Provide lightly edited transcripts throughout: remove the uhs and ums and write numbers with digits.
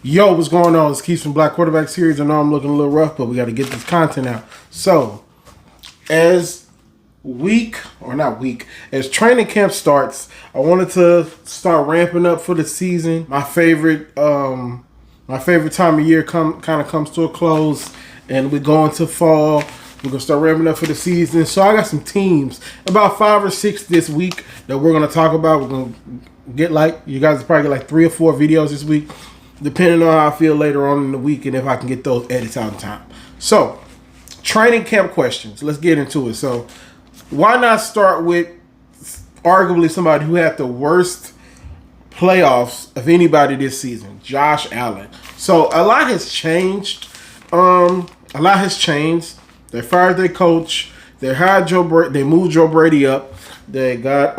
Yo, what's going on? It's Keith from Black Quarterback Series. I know I'm looking a little rough, but we got to get this content out. So, as as training camp starts, I wanted to start ramping up for the season. My favorite time of year kind of comes to a close, and we're going to fall. We're gonna start ramping up for the season. So I got some teams, about 5 or 6 this week that we're gonna talk about. We're gonna get you guys will probably get 3 or 4 videos this week, depending on how I feel later on in the week and if I can get those edits out in time. So, training camp questions. Let's get into it. So, why not start with arguably somebody who had the worst playoffs of anybody this season, Josh Allen. So, a lot has changed. They fired their coach. They hired Joe Brady. They moved Joe Brady up. They got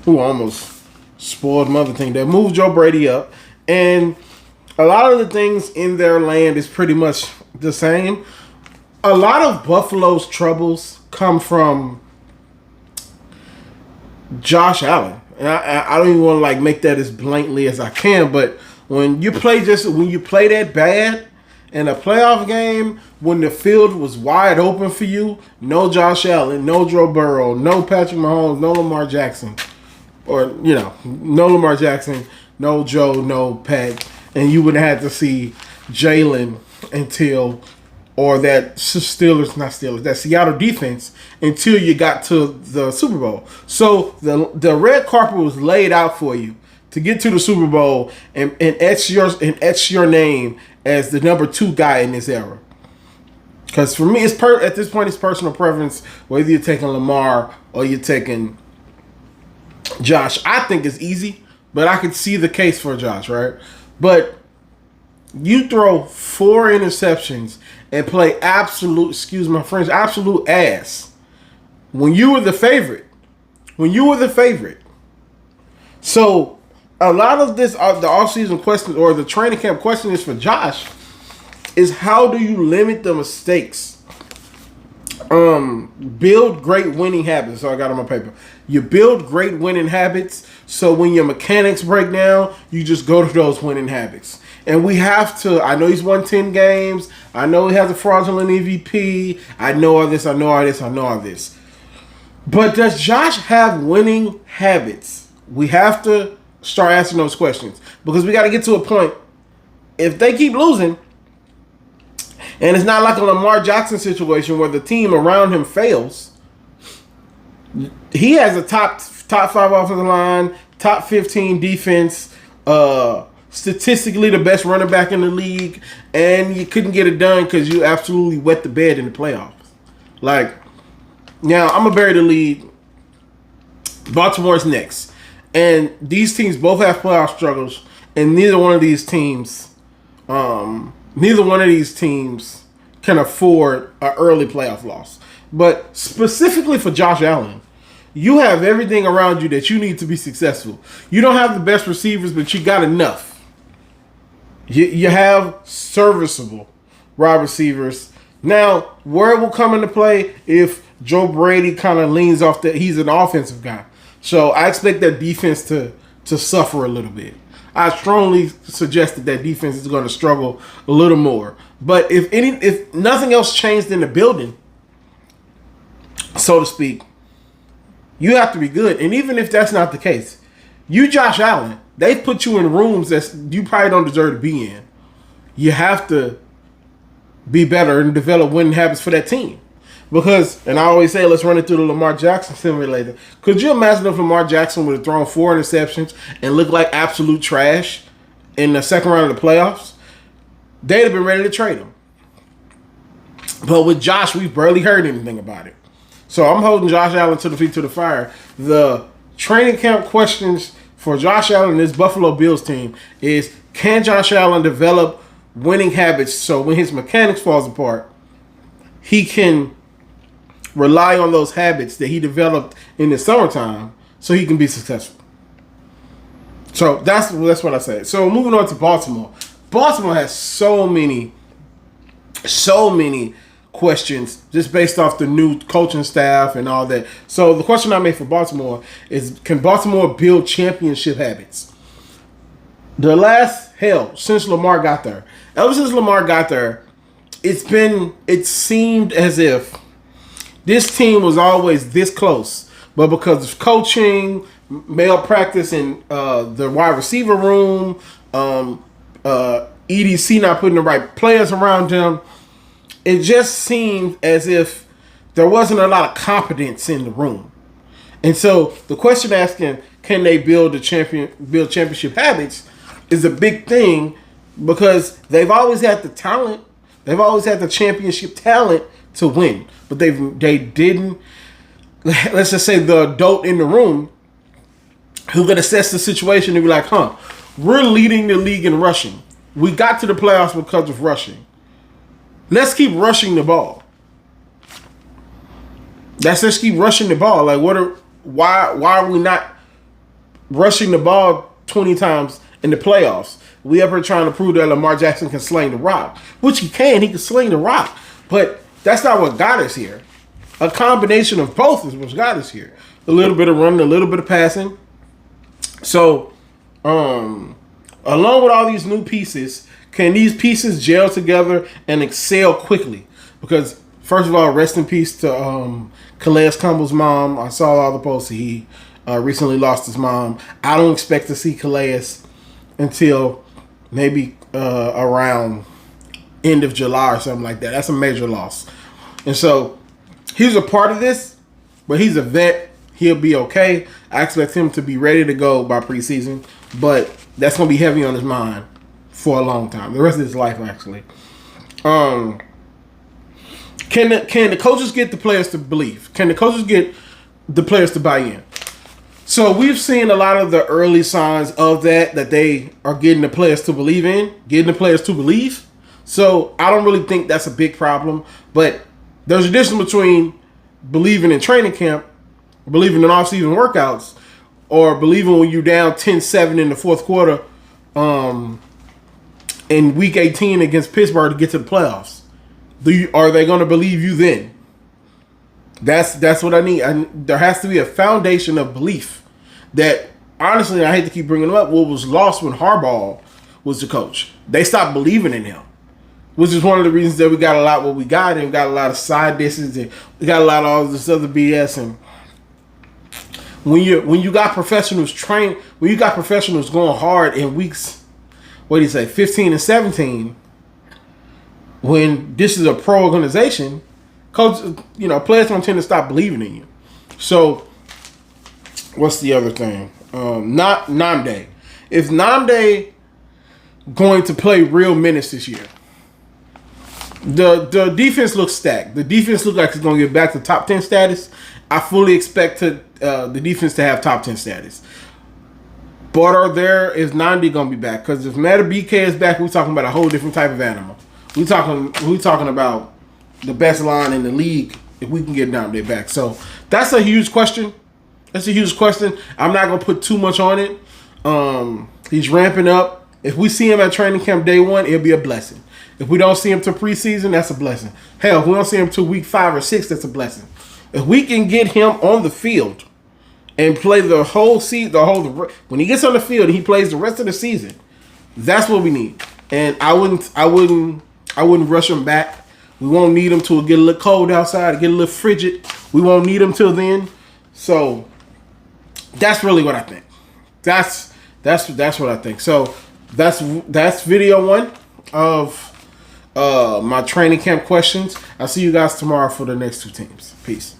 who almost spoiled mother thing. They moved Joe Brady up, and a lot of the things in their land is pretty much the same. A lot of Buffalo's troubles come from Josh Allen, and I don't even want to make that as blatantly as I can. But when you play that bad in a playoff game, when the field was wide open for you, no Josh Allen, no Joe Burrow, no Patrick Mahomes, no Lamar Jackson. Or, no Lamar Jackson, no Joe, no Pat. And you would have had to see Jalen that Seattle defense until you got to the Super Bowl. So the red carpet was laid out for you to get to the Super Bowl and etch your name as the number 2 guy in this era. Because for me, at this point, it's personal preference, whether you're taking Lamar or you're taking Josh. I think it's easy, but I could see the case for Josh, right? But you throw 4 interceptions and play absolute ass when you were the favorite. So a lot of this, the offseason question or the training camp question is for Josh, is how do you limit the mistakes? Build great winning habits. So I got on my paper. You build great winning habits, so when your mechanics break down, you just go to those winning habits. And we have to, I know he's won 10 games. I know he has a fraudulent MVP. I know all this. But does Josh have winning habits? We have to start asking those questions, because we got to get to a point. If they keep losing, and it's not like a Lamar Jackson situation where the team around him fails. He has a top 5 offensive line, top 15 defense, statistically the best running back in the league, and you couldn't get it done because you absolutely wet the bed in the playoffs. Now I'm gonna bury the lead. Baltimore's next, and these teams both have playoff struggles, and neither one of these teams can afford an early playoff loss. But specifically for Josh Allen, you have everything around you that you need to be successful. You don't have the best receivers, but you got enough. You have serviceable wide receivers. Now, where it will come into play if Joe Brady kind of leans off that he's an offensive guy. So I expect that defense to suffer a little bit. I strongly suggest that defense is going to struggle a little more. But if nothing else changed in the building, so to speak, you have to be good. And even if that's not the case, you Josh Allen, they put you in rooms that you probably don't deserve to be in. You have to be better and develop winning habits for that team. Because, and I always say, let's run it through the Lamar Jackson simulator. Could you imagine if Lamar Jackson would have thrown 4 interceptions and looked like absolute trash in the second round of the playoffs? They'd have been ready to trade him. But with Josh, we've barely heard anything about it. So I'm holding Josh Allen to the feet to the fire. The training camp questions for Josh Allen and this Buffalo Bills team is, can Josh Allen develop winning habits so when his mechanics falls apart, he can rely on those habits that he developed in the summertime so he can be successful. So that's what I said. So moving on to Baltimore. Baltimore has so many questions just based off the new coaching staff and all that. So the question I made for Baltimore is, can Baltimore build championship habits? The last since Lamar got there, ever since Lamar got there, it seemed as if this team was always this close, but because of coaching, malpractice in the wide receiver room, EDC not putting the right players around him, it just seemed as if there wasn't a lot of competence in the room. And so the question asking, can they build championship habits, is a big thing because they've always had the talent, they've always had the championship talent to win, but they didn't. Let's just say the adult in the room who could assess the situation and be like, we're leading the league in rushing. We got to the playoffs because of rushing. Let's keep rushing the ball. Let's keep rushing the ball. Like, why are we not rushing the ball 20 times in the playoffs? We ever trying to prove that Lamar Jackson can sling the rock, which he can sling the rock, but that's not what got us here. A combination of both is what got us here. A little bit of running, a little bit of passing. So, along with all these new pieces, can these pieces gel together and excel quickly? Because, first of all, rest in peace to Calais Campbell's mom. I saw all the posts. He recently lost his mom. I don't expect to see Calais until maybe around end of July or something like that. That's a major loss. And so he's a part of this, but he's a vet. He'll be okay. I expect him to be ready to go by preseason, but that's going to be heavy on his mind for a long time. The rest of his life, actually. Can the coaches get the players to believe? Can the coaches get the players to buy in? So we've seen a lot of the early signs of that they are getting the players to believe in, getting the players to believe. So I don't really think that's a big problem, but there's a difference between believing in training camp, believing in off-season workouts, or believing when you're down 10-7 in the fourth quarter in Week 18 against Pittsburgh to get to the playoffs. Are they going to believe you then? That's what I need. There has to be a foundation of belief that, honestly, I hate to keep bringing them up, what was lost when Harbaugh was the coach. They stopped believing in him, which is one of the reasons that we got a lot what we got, and we got a lot of side disses, and we got a lot of all this other BS. And when you got professionals when you got professionals going hard in weeks, 15 and 17, when this is a pro organization, players don't tend to stop believing in you. So, what's the other thing? Not Namde. Is Namde going to play real minutes this year? The defense looks stacked. The defense looks like it's going to get back to top 10 status. I fully expect the defense to have top 10 status. But is Namde going to be back? Because if Matter BK is back, we're talking about a whole different type of animal. We're talking about the best line in the league if we can get Namde back. So that's a huge question. I'm not going to put too much on it. He's ramping up. If we see him at training camp day one, it'll be a blessing. If we don't see him till preseason, that's a blessing. Hell, if we don't see him till week 5 or 6, that's a blessing. If we can get him on the field and play the whole season, when he gets on the field and he plays the rest of the season, that's what we need. And I wouldn't rush him back. We won't need him till it get a little cold outside, get a little frigid. We won't need him till then. So that's really what I think. That's what I think. So that's video 1 of my training camp questions. I'll see you guys tomorrow for the next 2 teams. Peace.